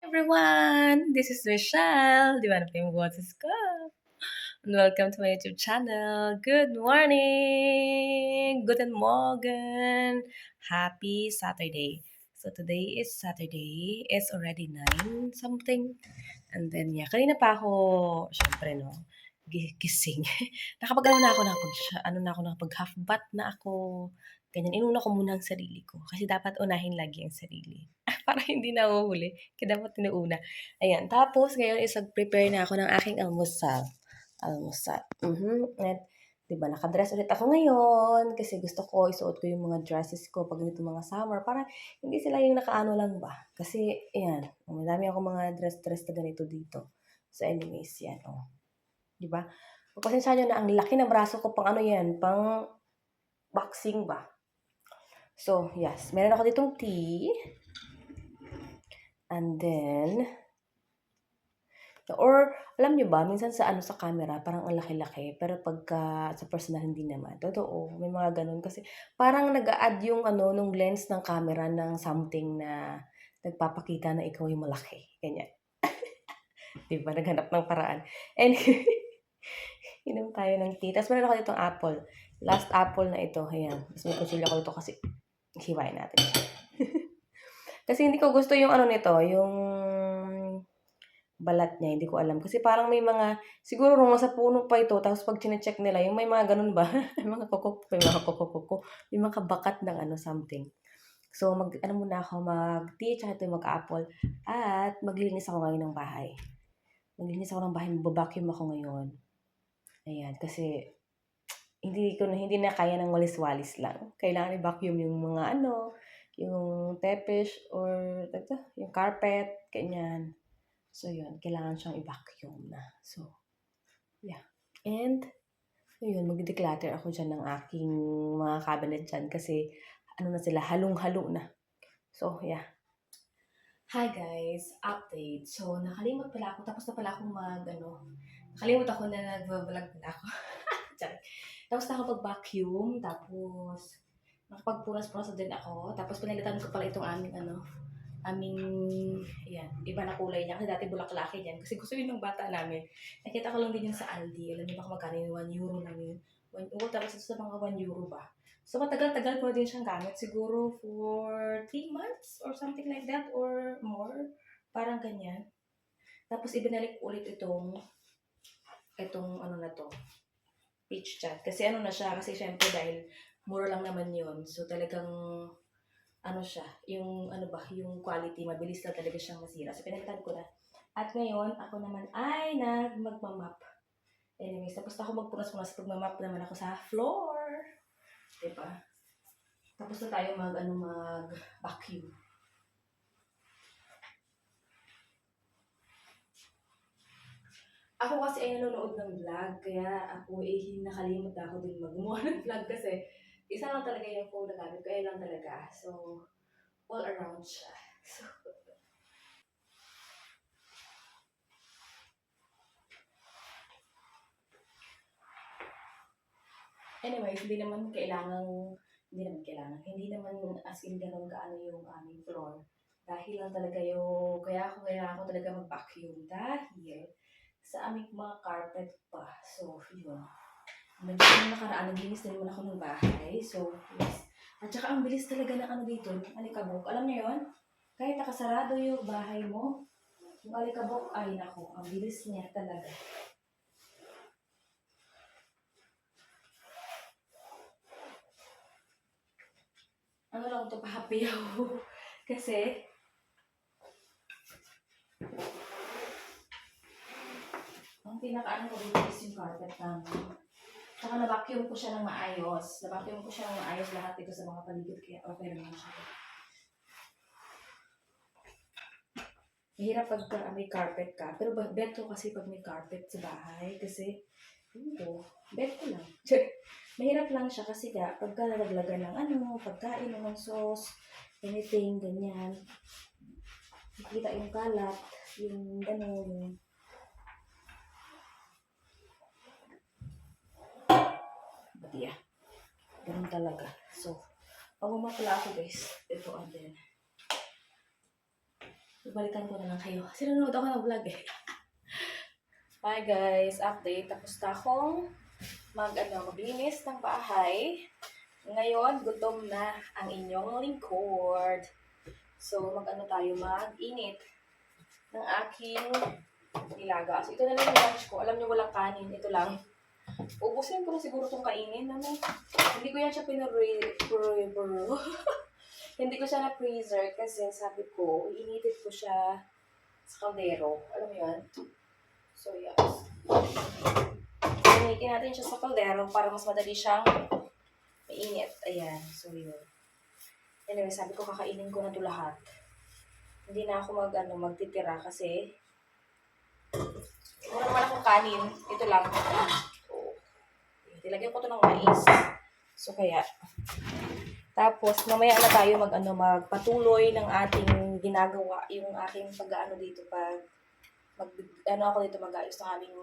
Everyone! This is Michelle, di ba na pa yung boses ko? And welcome to my YouTube channel. Good morning! Guten Morgen! Happy Saturday! So today is Saturday. It's already 9 something. And then yeah, kanina pa ako, syempre no, gising. Nakapag-ano na ako, nakapag half bath na ako. Ganyan, inuna ko muna ang sarili ko. Kasi dapat unahin lagi ang sarili. Para hindi nahuhuli. Kaya dapat tinuuna. Ayan. Tapos, ngayon is prepare na ako ng aking almusal. At, diba, nakadress ulit ako ngayon. Kasi gusto ko, isuot ko yung mga dresses ko pag ganito mga summer. Para hindi sila yung nakaano lang ba. Kasi, ayan. Madami ako mga dress na ganito dito. So, anyways, yan. Oh. Diba? Pagpasensya nyo na ang laki ng braso ko pang ano yan. Pang boxing ba? So, yes. Meron ako ditong tea. And then, or alam nyo ba, minsan sa camera, parang ang laki-laki. Pero pagka sa personal, hindi naman. Totoo, may mga ganun. Kasi parang nag-a-add yung nung lens ng camera ng something na nagpapakita na ikaw yung malaki. Ganyan. Diba? Naghanap ng paraan. Anyway, inom tayo ng tea. Tapos meron ako ditong apple. Last apple na ito. Ayan. Mas may kusilya ko ito kasi hiwain natin. Kasi hindi ko gusto yung nito, yung balat niya, hindi ko alam. Kasi parang may mga, siguro nasa puno pa ito, tapos pag chinecheck nila, yung may mga ganun ba? May mga koko, may mga bakat ng something. So, muna ako, mag-tea, tsaka ito mag-apple. At maglilinis ako ngayon ng bahay. Maglilinis ako ng bahay, mag-vacuum ako ngayon. Ayan, kasi hindi na kaya ng walis-walis lang. Kailangan i-vacuum yung mga yung tepesh or yung carpet, ganyan. So, yun. Kailangan siyang i-vacuum na. So, yeah. And, yun. Mag-declutter ako dyan ng aking mga cabinet dyan kasi na sila, halong-halo na. So, yeah. Hi guys! Update. So, nakalimot pala ako. Tapos na pala akong nakalimot ako na nag-vlog pala ako. Tapos na ako pag-vacuum. Tapos, nakapagpunas-punas din ako. Tapos, pinalitan ko pala itong aming, ayan, iba na kulay niya. Kasi dati bulaklaki yan. Kasi gusto yun ng bata namin. Nakita ko lang din yun sa Aldi. Alam niyo ba kung magkano yung 1 euro lang yun? 1 euro, tapos ito sa mga 1 euro ba? So, matagal-tagal ko din siyang gamit. Siguro for 3 months or something like that or more. Parang ganyan. Tapos, ibinalik ulit itong na to, peach chat. Kasi na siya, kasi syempre dahil mura lang naman yun. So, talagang siya, yung yung quality, mabilis lang talaga siyang masira. So, pinalitan ko na. At ngayon, ako naman ay magmamap. Anyways, tapos ako magpunas-punas, magmamap naman ako sa floor. Diba? Tapos na tayo mag-vacuum. Ako kasi ay nanonood ng vlog, kaya ako nakalimot ako din gumawa ng vlog kasi isa lang talaga yung phone na gamit ko, ayun lang talaga. So, all around siya. So, anyways, hindi naman as in ganun kaano yung aming floor. Dahil lang talaga kaya ako talaga mag-vacuum dahil sa aming mga carpet pa. So, yun. Naglinis din naman ako ng bahay. So, yes. At saka ang bilis talaga ng dito, yung alikabok. Alam niyo yun? Kahit nakasarado yung bahay mo, yung alikabok, ay nako, ang bilis niya talaga. Lang ito, pa-happy ako. Kasi, ang pinaka ko dito is yung carpet namin. Saka na-vacuum ko siya ng maayos. Lahat dito sa mga paligid. Kaya okay naman siya. Mahirap pag may carpet ka. Pero beto kasi pag may carpet sa bahay. Kasi, beto lang. Mahirap lang siya kasi pagka nalaglagan ng pagkain, ng sauce, anything, ganyan. Nakita yung kalat, yung gano'n. But yeah, ganun talaga. So, pag umapala ako guys, ito and then. Ibalikan ko na lang kayo. Kasi nanonood ako ng vlog eh. Hi guys, update. Tapos na akong maglinis ng bahay. Ngayon, gutom na ang inyong lingkod. So, tayo, mag-init ng aking nilaga. So, ito na lang yung lunch ko. Alam niyo, walang kanin. Ito lang. Ubusin ko na siguro itong kainin. Hindi ko yan siya hindi ko siya na-freezer kasi sabi ko, iinitin ko siya sa kaldero. Alam mo yun? So, yes. Initin natin siya sa kaldero para mas madali siyang mainit. Ayan. So, yun. Anyway, sabi ko kakainin ko na ito lahat. Hindi na ako magtitira kasi wala naman akong kanin. Ito lang. So, tilagyan ko ito ng mais. So, kaya. Tapos, mamaya na tayo magpatuloy ng ating ginagawa. Yung aking pag-ano dito ako dito mag-ayos ng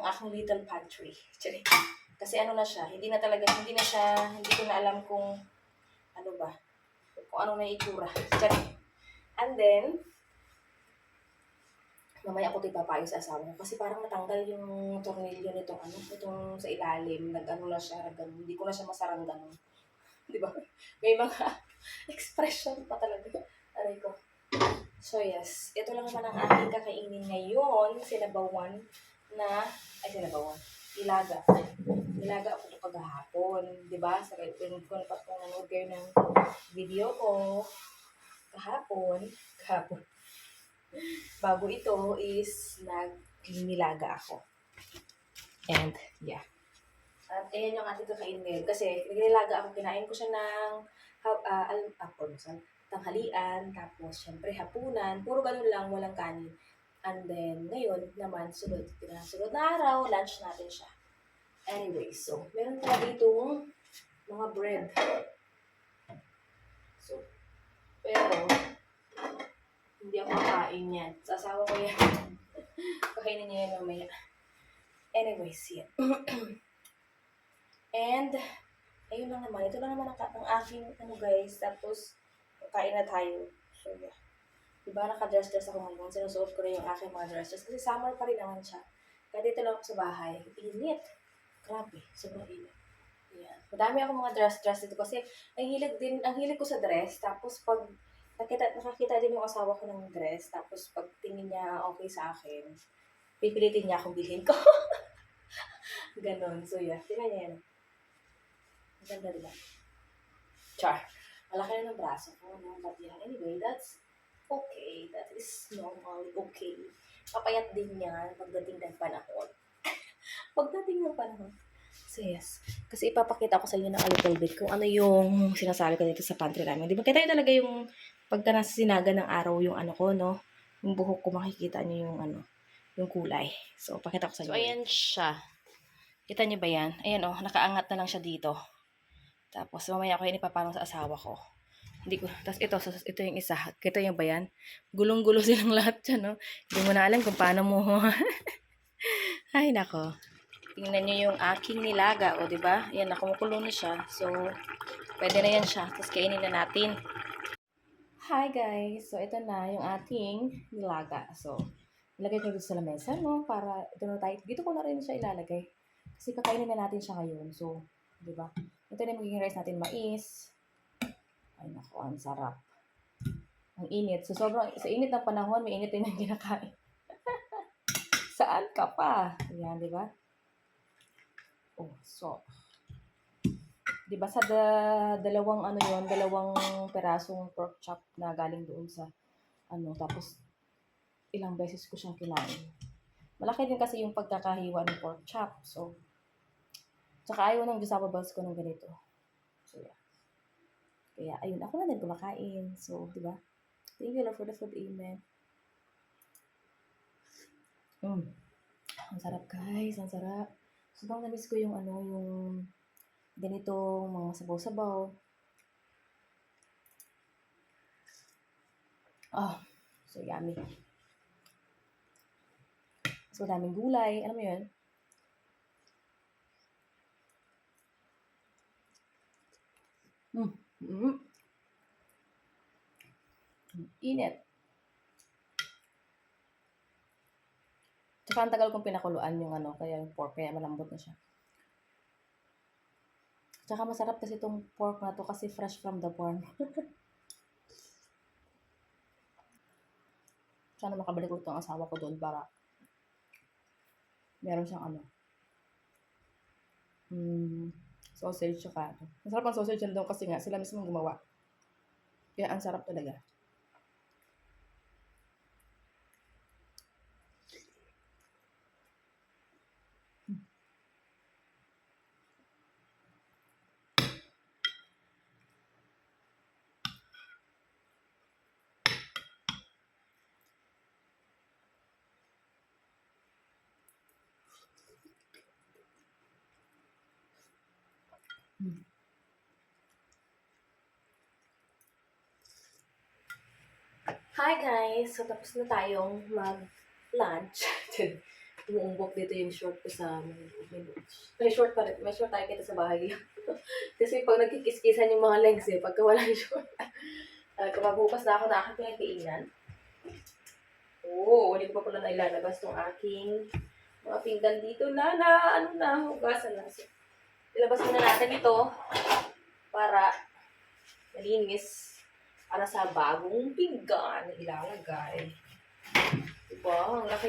aking little pantry. Kasi na siya, hindi ko na alam kung ano na itsura. And then, mamaya ako ipapayo sa asawa ko. Kasi parang natanggal yung tornilyo itong sa ilalim. Na siya, hindi ko na siya masarang ganun. Di ba? May mga expression pa talaga. Aray ko. So yes, ito lang naman ang aking kakainin ngayon. Sinabawan. Ilaga. Ilaga ako ito kagahapon. Di ba? Sa kung nanood kayo ng video ko kahapon. Bago ito is nilaga ako. And yeah. At ayan yung ating kakainin ngayon. Kasi nilaga ako, kinain ko siya ng tanghalian, tapos syempre hapunan, puro ganun lang, walang kanin. And then, ngayon naman, sunod na araw, lunch natin siya. Anyway, so, meron talaga itong mga bread. So, pero, hindi ako kakain yan. Sa asawa ko yan. Kakainin niya yan mamaya. Anyways, yan. And, ayun lang naman. Ito lang naman ang aking, guys. Tapos, kain na tayo. So, yeah. Diba, naka-dress-dress ako ngayon. Sinusuot ko na yung aking mga dress-dress. Kasi summer pa rin naman siya. Kaya dito lang ako sa bahay. Init. Grabe. Sobrang init. Ayan. Madami ako mga dress-dress dito. Kasi, ang hilig ko sa dress. Tapos, pag nakakita din yung asawa ko ng dress. Tapos, pag tingin niya okay sa akin, pipilitin niya akong bilhin ko. Ganon. So, yeah. Tingnan niya yan. Ganda diba? Char. Malaki na ng braso ko. But yeah, anyway, that's okay. That is normally okay. Papayat din yan pagdating ng panahon. So yes. Kasi ipapakita ko sa inyo ng a little bit kung ano yung sinasabi ko dito sa pantry namin. Di ba kita talaga yung pagka nasa sinaga ng araw yung no? Yung buhok ko, makikita nyo yung yung kulay. So, pakita ko sa inyo. So, ayan siya. Kita nyo ba yan? Ayan nakaangat na lang siya dito. Tapos, mamaya ko yun ipaparang sa asawa ko. Tapos ito yung isa. Kita yung ba yan? Gulong-gulo silang lahat dyan, no? Hindi mo na alam kung paano mo. Ay, nako. Tingnan nyo yung aking nilaga, diba? Yan, nakumukulo na siya. So, pwede na yan siya. Tapos, kainin na natin. Hi, guys. So, ito na yung ating nilaga. So, ilagay ko dito sa lamesa, no? Para, dito ko na rin siya ilalagay. Kasi kakainin na natin siya ngayon. So, diba? Ito na yung magiging rice natin, mais. Ay, naku, ang sarap. Ang init. So, sa init ng panahon, may init din ang kinakain. Saan ka pa? Ayan, di ba? So. Di ba sa dalawang perasong pork chop na galing doon sa tapos ilang beses ko siyang kinain. Malaki din kasi yung pagkakahiwa ng pork chop. So, tsaka ayaw ng Gisapa balls ko ng ganito. So, yeah. Kaya, ayun, ako na din kumakain. So, di ba? Thank you, Lord, for the food. Amen. Ang sarap, guys. Ang sarap. Sobrang namiss ko yung yung ganitong mga sabaw-sabaw. So yummy. So, daming gulay. Alam mo yun? Init. Tsaka ang tagal kong pinakuluan yung ano, kaya yung pork, kaya malambot na siya. Tsaka masarap kasi itong pork na to kasi fresh from the farm. Sana makabalik ulit ang asawa ko doon para meron siyang ano, sausage tsaka ano. Masarap ang sausage nila doon kasi nga sila mismo gumawa. Kaya ang sarap talaga. Hi guys! So tapos na tayong mag-lunch. Umuumbok dito yung short ko sa may short pa rin. May short tayo kita sa bahay. Kasi pag nagkikiskisan yung mga legs pagka wala yung short. Kapag na ako na aking pinagkainan. Hindi ko pa pala nailalabas tong aking mga pinggan dito na hugasan na. So, ilabas muna natin ito para malinis para sa bagong pinggan na ilalagay. Diba? Ang laki.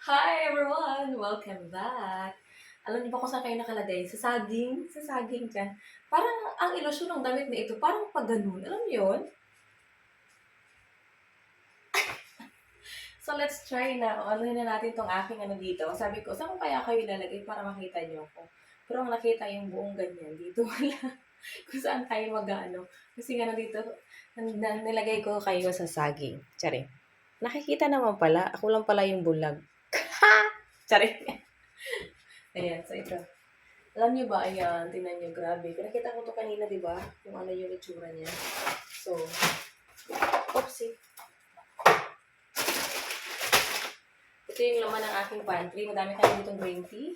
Hi everyone! Welcome back! Alam niyo ba kung saan kayo nakalagay? Sa saging? Sa saging dyan. Parang ang ilusyon ng damit na ito, parang pag ganun. Alam niyo yun? So let's try na. Anuhin na natin tong aking ano dito. Sabi ko, saan ko kaya kayo ilalagay para makita niyo ako? Pero ang nakita yung buong ganyan, dito wala. Kung saan tayo mag-ano. Kasi nga dito, nilagay ko kayo sa saging. Tsari. Nakikita naman pala. Ako lang pala yung bulag. Tsari. Ayan, so ito. Alam niyo ba, ayan, tingnan niyo, grabe. Pinakita ko to kanina, di ba? Kung ano yung itsura niya. So, oopsie. Ito yung laman ng aking pantry. Madami kayo ditong green tea.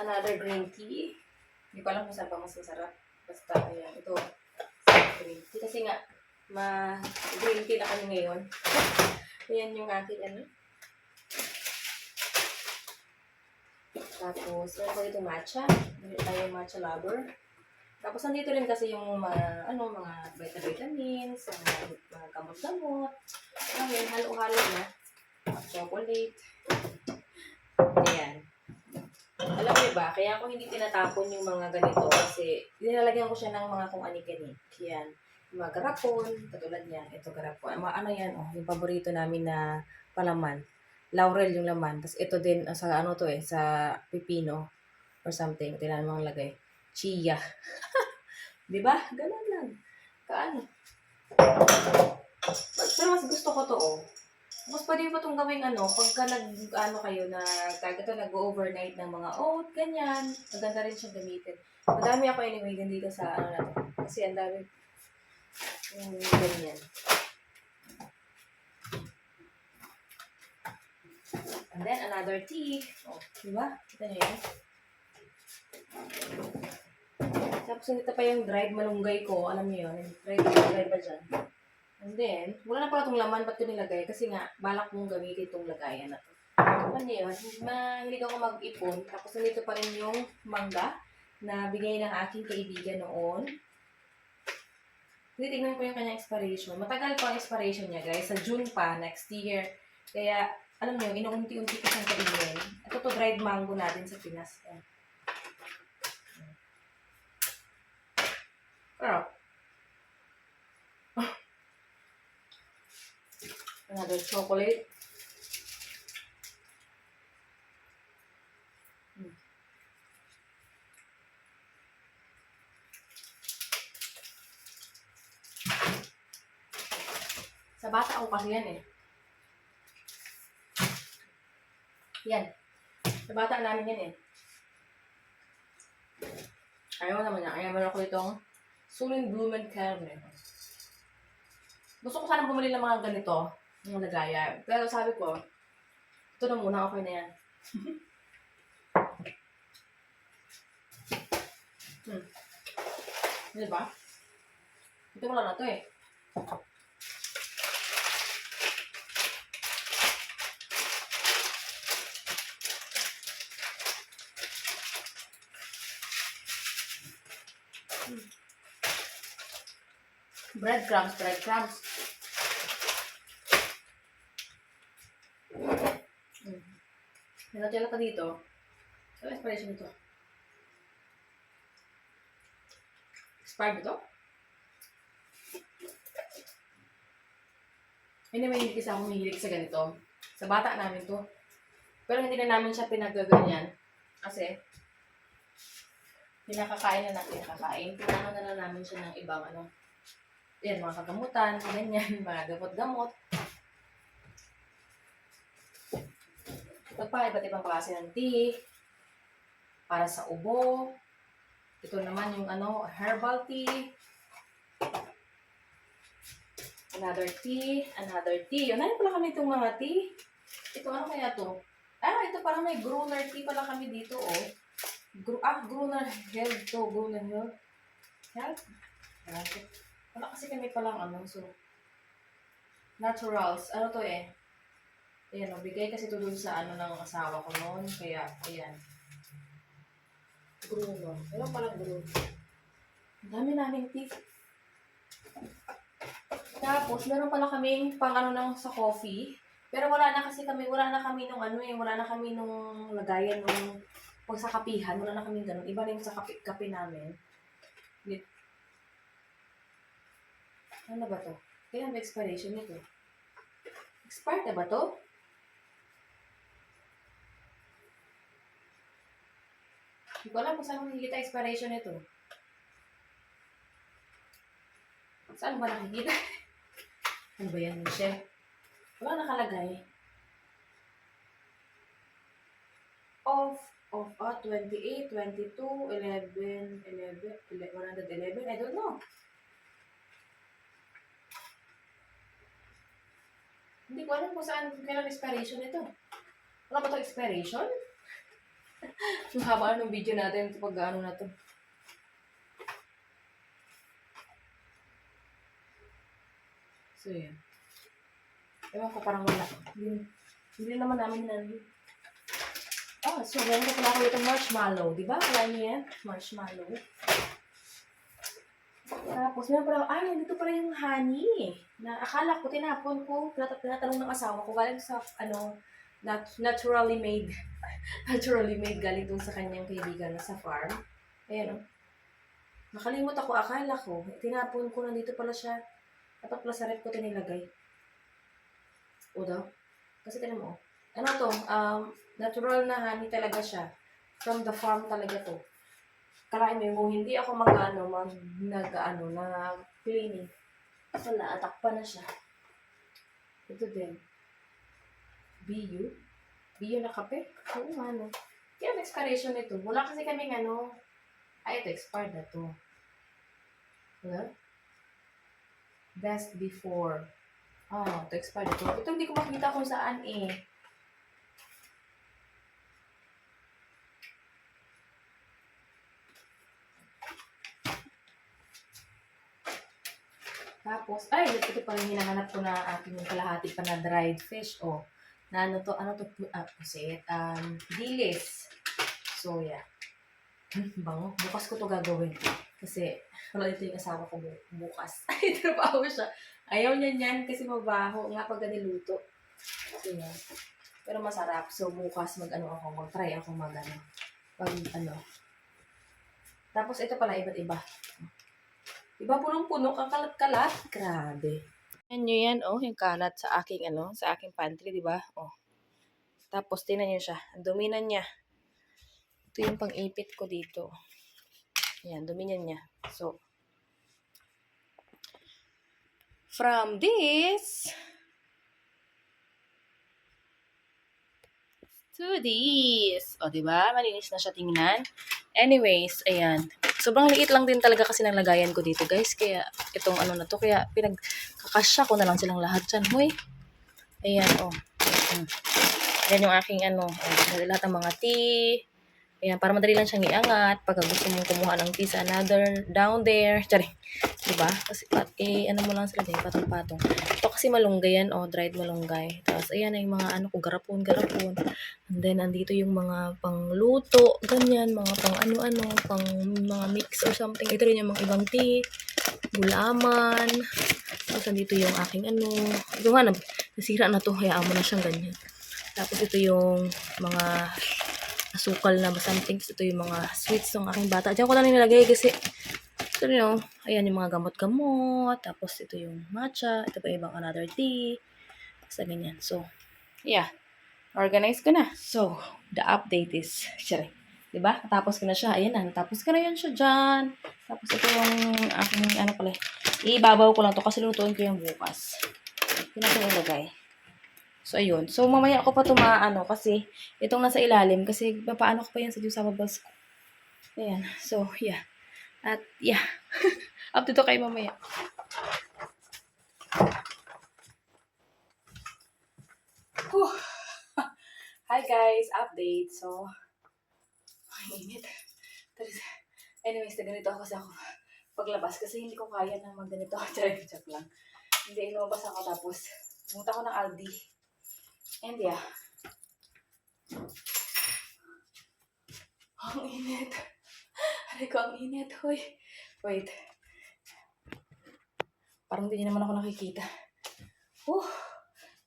Another green tea. Hindi ko alam kung saan pa mas masarap. Basta, ayan, ito. Green tea. Kasi nga, green tea na kami ngayon. Ayan yung aking, ano. Tapos, meron ko dito matcha. Meron tayo matcha lover. Tapos, nandito rin kasi yung mga vitamins, mga gamot-gamot. Ayan, halo-halo na. Chocolate. Ayan. Alam niyo ba, kaya ako hindi tinatapon yung mga ganito kasi nilalagyan ko siya ng mga kung ani-kanik. Yan. Yung mga garapon, katulad yan. Ito garapon. Ano yan, yung paborito namin na palaman. Laurel yung laman. Tapos ito din, sa ano to sa pipino or something. Tingnan mo ang lagay. Chia. Diba? Ganun lang. Kaano? Pero mas gusto ko to, Mas pwede mo itong gawing pagka kayo na nag-overnight ng mga oat, ganyan. Maganda rin siyang gamitin. Madami ako anyway din dito sa na to. Kasi ang dami yung ganyan. And then, another tea. Diba? Kita nyo yun. Tapos, nito pa yung dried malunggay ko. Alam niyo yun. Dried malunggay pa dyan. And then, wala na pala itong laman. Ba't ito nilagay? Kasi nga, balak mong gamitin itong lagayan na to. Alam niyo yun. Mahilig ako mag-ipon. Tapos, nandito pa rin yung mangga na bigay ng aking kaibigan noon. Tingnan ko yung kanyang expiration. Matagal pa ang expiration niya, guys. Sa June pa, next year. Kaya, alam niyo, inuunti-unti ko siyang kainin. Ito to dried mango natin sa Pinas. Pero, another chocolate. Sa bata ako kasi yan Yan. Sa bata namin yan Ayaw naman niya. Ayaw naman ako itong Sulin Blumen Carne. Gusto ko sana bumili ng mga ganito. Yung lagayan. Pero sabi ko, ito na muna, okay na yan. Di ba? Ito wala na to eh. Breadcrumbs. Nilagyan ka dito. Ano expiration nito? Expired ito? Anyway, hindi kasi ako mahilig sa ganito. Sa bata namin to. Pero hindi na namin siya pinagaganyan. Kasi, pinakakain na natin kakain. Pinano na namin siya ng ibang ano. Yan, mga kagamutan, ganyan, mga gamot-gamot. Iba iba't ibang klase ng tea. Para sa ubo. Ito naman yung ano, herbal tea. Another tea. Yun, ano pala kami itong mga tea? Ito, ano kaya to? Ito parang may Gruner tea pala kami dito, oh. Gruner Health to. Gruner Health? Wala kasi kami palang ano, so. Naturals. Ano to eh? Ayan, bigay kasi ito dun sa ano ng asawa ko noon. Kaya, ayan. Gruner. Ano palang Gruner? Ang dami naming tea. Tapos, meron pala kaming pang ano lang sa coffee. Pero wala na kami nung ano eh, wala na kami nung lagayan nung pag sa kapihan, wala na kami ganun. Iba na yung sa kape namin. Ano ba to? Kailan ba expiration nito? Expired na ba to? Hindi ko alam kung saan nakikita expiration nito. Saan ba nakikita? Ano ba yan, Michelle? Wala nakalagay. Of 28, 22, 111, I don't know. Hindi ko alam kung kailan expiration nito. Wala ba ito expiration? Yung haba ng video natin pag ano na to. So, yan. Ewan ko, parang wala. Hindi naman namin so meron ko pala ako itong marshmallow. Diba? Kala niyo yan? Marshmallow. Tapos, meron pala, nandito pala yung honey. Na akala ko, tinapon ko. Tinatanong ng asawa ko. Galing sa, naturally made. Naturally made. Galing dun sa kanyang kaibigan na sa farm. Ayan, nakalimot ako. Akala ko. Tinapon ko. Nandito pala siya. Dapat pala sa rep ko tinilagay. O daw? Kasi tinan mo. Ano to? Natural na honey talaga siya. From the farm talaga to. Kalain mo kung hindi ako cleaning. Wala, atakpa na siya. Ito din. BU na kape? Oo nga, no. Kaya expiration nito. Wala kasi kaming ito, expired na to. Wala? Best before. Ito expired na to. Ito hindi ko makita kung saan eh. Tapos, ito pa rin hinahanap ko na aking kalahati pa na dried fish. Na dilis. So, yeah. Bango. Bukas ko to gagawin. Kasi, wala ito yung asawa ko bukas. Ay, trabaho siya. Ayaw niya niyan kasi mabaho nga pag niluto. So, yeah. Pero masarap. So, bukas mag-try ako Tapos, ito pala, iba't iba. Iba punong-puno, kakalat-kalat. Grabe. Yan nyo yan, yung kalat sa aking, sa aking pantry, di ba? Tapos, tingnan nyo siya. Ang dumi na niya. Ito yung pang-ipit ko dito. Yan, dumi niya. So, from this to this. Di ba? Malinis na siya tingnan. Anyways, ayan. Sobrang liit lang din talaga kasi ng lagayan ko dito, guys. Kaya, itong na to. Kaya, pinagkakasya ko na lang silang lahat dyan. Hoy. Ayan, oh. Mm. Ayan yung aking ano, lahat ng mga tea. Ayan, para madali lang siyang iangat. Pagka gusto mong kumuha ng tea sa another, down there. Tsari. Diba? Kasi, ano mo lang sila din, patong-patong. Ito kasi malunggay yan, oh, dried malunggay. Tapos, ayan, yung mga ano ko, garapon. And then, andito yung mga pangluto, ganyan, mga pang ano-ano, pang mga mix or something. Ito rin yung mga ibang tea, gulaman. Tapos, andito yung aking ano. Ito nga, nasira na to, hayaan mo na siyang ganyan. Tapos, ito yung mga asukal na something. Ito yung mga sweets ng aking bata. Diyan ko lang nilagay kasi ito yun, ayan yung mga gamot-gamot. Tapos ito yung matcha. Ito pa ibang another tea. Basta ganyan. So, yeah. Organize ko na. So, the update is, syari. Diba? Natapos ko na siya. Ayan na. Natapos ko na yan siya dyan. Tapos ito yung aking, ano pala. Ibabaw ko lang to kasi lutuin ko yung bukas. Ito natin ilagay. So, ayun. So, mamaya ako pa tumaano kasi itong nasa ilalim kasi papaano ko pa yan sa juice sa babas ko. Ayan. So, yeah. At, yeah. Update to kayo mamaya. Whew. Hi guys, update. So, ay, init. Anyways, ganito ako kasi ako paglabas kasi hindi ko kaya na magganito. Joke lang. Hindi, lumabas ako tapos pumunta ako ng Aldi. And yeah. Ang init. Aray ko, ang init. Hoy. Wait. Parang hindi naman ako nakikita.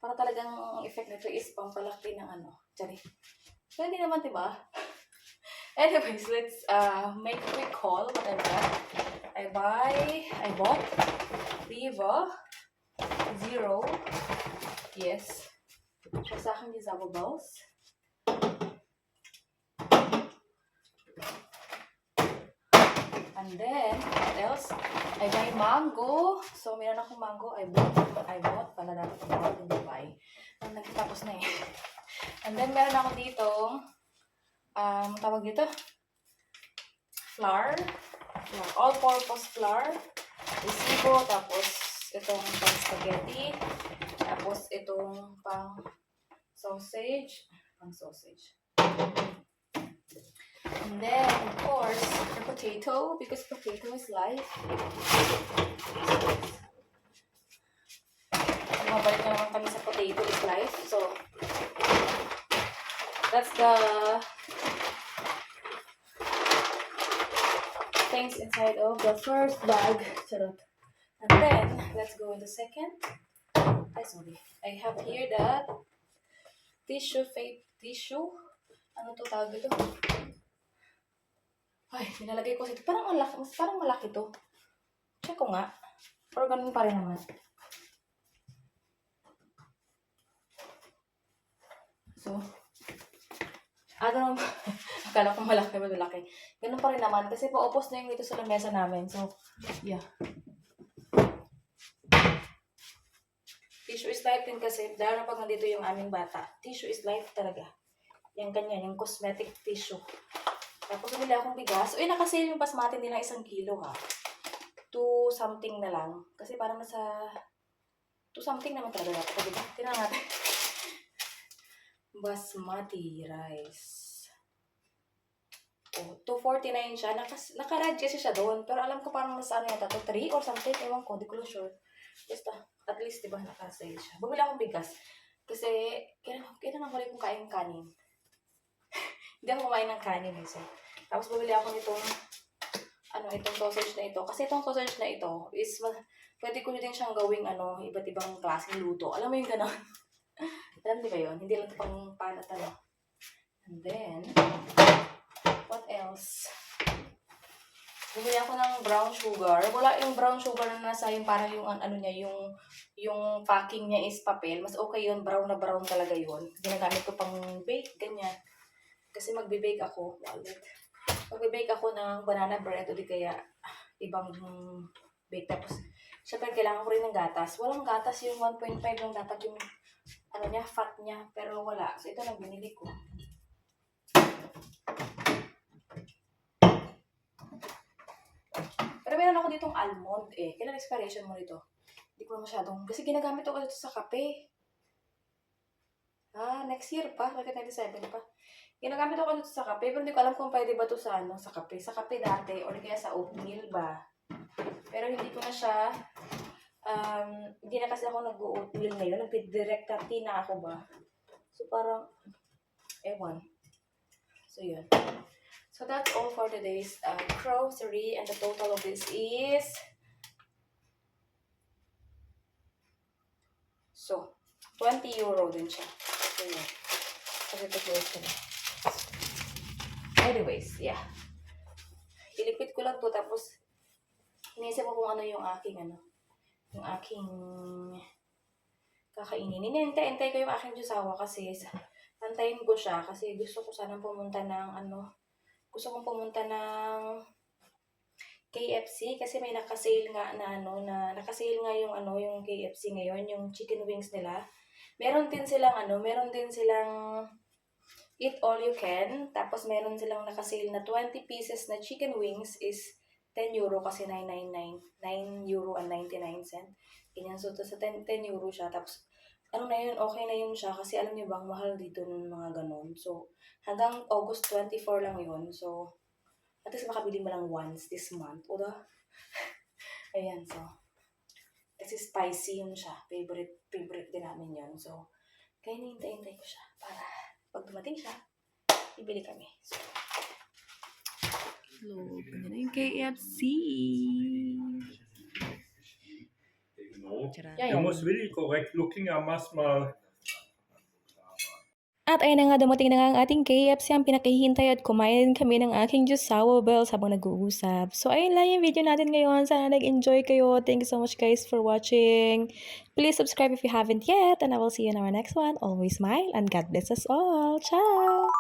Para talagang effect nito is pampalaki ng ano. Tsari. So, hindi naman, diba? Anyways, let's make a quick haul. What I bought. I bought Viva Zero. Yes. Siya sa akin yung Zabo Balls. And then, what else? I buy mango. So, meron akong mango. I bought. Pala dapat I bought. Hindi buy. Nagtapos na eh. And then, meron ako dito, tawag dito, flour. All-purpose flour. Resibo. Tapos, itong pang spaghetti. Tapos, itong pang sausage. And then, of course, the potato, because potato is life. Mabalik na naman kami sa potato is life. So, that's the things inside of the first bag. Charot. And then, let's go in the second. Sorry. I have here the tissue. Ano to tawag ito? Ay, nilalagay ko ito. Parang malaki to. Check ko nga. Pero ganun pa rin naman. So, akala ko malaki. Ganun pa rin naman. Kasi paupos na yung dito sa lamesa namin. So, yeah. Tissue is life din kasi. Dahil na pag nandito yung aming bata. Tissue is life talaga. Yung ganyan, yung cosmetic tissue. Tapos bumili akong bigas. Uy, nakasale yung basmati nila 1 kilo ha. 2 something na lang. Kasi parang nasa 2 something naman talaga dapat. Diba? Tingnan natin. Basmati rice. Oh, 249 siya. Naka-red kasi siya doon. Pero alam ko parang nasa ano yata, 3 or something. Ewan ko, di ko sure. Basta, at least diba naka-sale siya. Bumili akong bigas. Kasi, kailan ang huli kong kain kanin? Hindi ako kumain ng kanin eh. So, tapos bumili ako nitong itong sausage na ito. Kasi itong sausage na ito is, pwede ko din siyang gawing iba't ibang klaseng luto. Alam mo yung gano'n? Alam di ba yun? Hindi lang ito pang panat ano. And then, what else? Bumili ako ng brown sugar. Wala yung brown sugar na nasa yung parang yung niya, yung packing niya is papel. Mas okay yun, brown na brown talaga yun. Ginagamit ko pang bake, ganyan. Kasi magbe-bake ako. Magbe-bake ako ng banana bread o di kaya ibang bake. Tapos, syempre kailangan ko rin ng gatas. Walang gatas yung 1.5 lang dapat yung fat niya. Pero wala. So, ito lang binili ko. Pero meron ako ditong almond eh. Kailan expiration mo nito? Hindi ko masyadong. Kasi ginagamit ko ito sa kape. Next year pa. 2027 pa. Ginagamit ako dito sa kape, pero hindi ko alam kung pwede ba to sa ano, sa kape. Sa kape dati, or kaya sa oatmeal ba. Pero hindi ko na siya, hindi na kasi ako nag-oatmeal ngayon. Nag-direct tea na ako ba. So parang, ewan. So yun. So that's all for today's grocery. And the total of this is, so, 20 euro din siya. So yun. Kasi ito close ko na. Anyways, yeah. Ilipit ko lang to, tapos iniisip ko kung ano yung aking kakainin. Hinihintay ko yung aking jusawa kasi antayin ko siya kasi gusto ko sanang pumunta ng gusto kong pumunta ng KFC kasi may naka-sale nga na naka-sale nga yung KFC ngayon, yung chicken wings nila. Meron din silang eat all you can, tapos meron silang naka-sale na 20 pieces na chicken wings is 10 euro kasi 9.99, 9 euro and 99 cent. Ganyan, so sa 10 euro siya, tapos okay na yun siya kasi alam niyo bang mahal dito ng mga ganon. So hanggang August 24 lang yun. So at least makabili mo lang once this month, o ayan, so kasi spicy yun siya. Favorite din namin yun. So kaya hintay ko siya para pag dumating siya, ibili kami. So, load na yung KFC. Du musst wirklich korrekt looking, machst mal. At ayun na nga, dumating na nga ang ating KFC, ang pinakahihintay, at kumain kami ng aking Diyos sour bells habang nag-uusap. So ayun lang yung video natin ngayon. Sana nag-enjoy kayo. Thank you so much guys for watching. Please subscribe if you haven't yet, and I will see you in our next one. Always smile and God bless us all. Ciao!